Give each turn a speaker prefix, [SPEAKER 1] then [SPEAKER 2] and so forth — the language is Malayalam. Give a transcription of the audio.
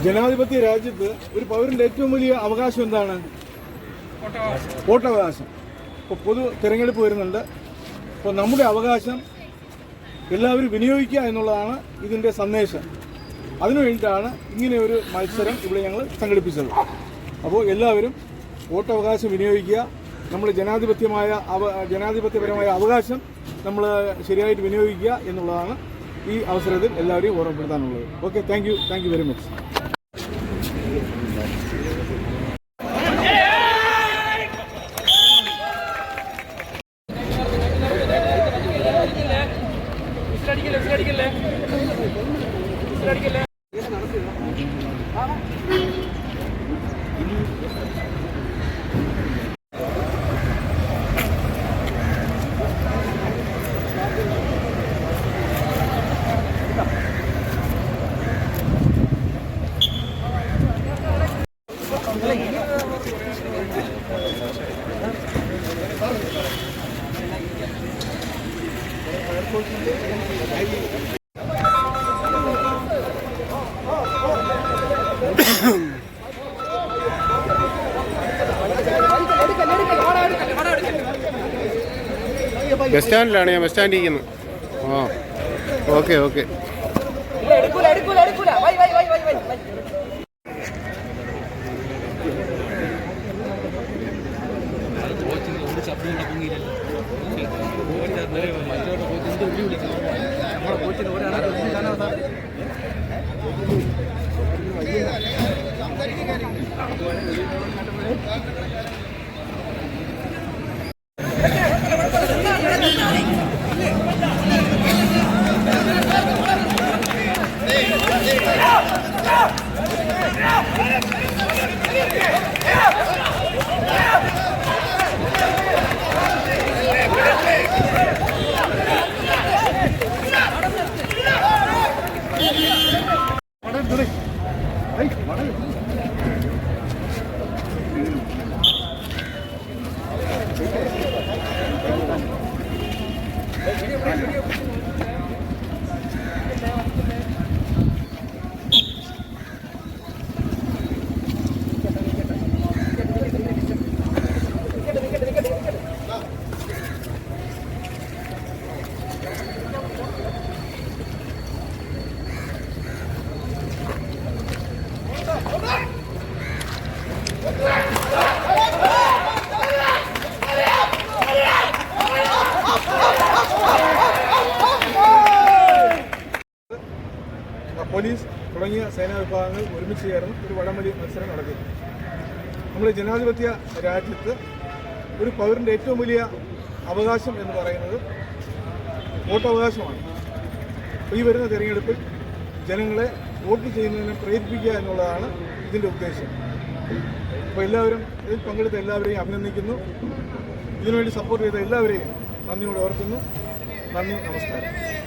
[SPEAKER 1] ജനാധിപത്യ രാജ്യത്ത് ഒരു പൗരന്റെ ഏറ്റവും വലിയ അവകാശം എന്താണ്? വോട്ടവകാശം. ഇപ്പോൾ പൊതു തിരഞ്ഞെടുപ്പ് വരുന്നുണ്ട്. അപ്പോൾ നമ്മുടെ അവകാശം എല്ലാവരും വിനിയോഗിക്കുക എന്നുള്ളതാണ് ഇതിൻ്റെ സന്ദേശം. അതിനു വേണ്ടിയിട്ടാണ് ഇങ്ങനെ ഒരു മത്സരം ഇവിടെ ഞങ്ങൾ സംഘടിപ്പിച്ചത്. അപ്പോൾ എല്ലാവരും വോട്ടവകാശം വിനിയോഗിക്കുക. നമ്മൾ ജനാധിപത്യപരമായ അവകാശം നമ്മൾ ശരിയായിട്ട് വിനിയോഗിക്കുക എന്നുള്ളതാണ് ഈ അവസരത്തിൽ എല്ലാവരെയും ഓർമ്മപ്പെടുത്താനുള്ളത്. Okay, thank you very much.
[SPEAKER 2] Bus സ്റ്റാൻഡിലാണ് ഞാൻ. ബസ് സ്റ്റാൻഡിൽ ഇരിക്കുന്നു. ഓക്കെ.
[SPEAKER 1] പോലീസ് തുടങ്ങിയ സേനാ വിഭാഗങ്ങൾ ഒരുമിച്ച് ചേർന്ന് ഒരു വടംവലി മത്സരം നടത്തി. നമ്മുടെ ജനാധിപത്യ രാജ്യത്ത് ഒരു പൗരൻ്റെ ഏറ്റവും വലിയ അവകാശം എന്ന് പറയുന്നത് വോട്ടവകാശമാണ്. ഈ വരുന്ന തിരഞ്ഞെടുപ്പിൽ ജനങ്ങളെ വോട്ട് ചെയ്യുന്നതിന് പ്രേരിപ്പിക്കുക എന്നുള്ളതാണ് ഇതിൻ്റെ ഉദ്ദേശം. അപ്പോൾ എല്ലാവരും ഇതിൽ പങ്കെടുത്ത എല്ലാവരെയും അഭിനന്ദിക്കുന്നു. ഇതിനുവേണ്ടി സപ്പോർട്ട് ചെയ്ത എല്ലാവരെയും നന്ദിയോടെ ഓർക്കുന്നു. നന്ദി, നമസ്കാരം.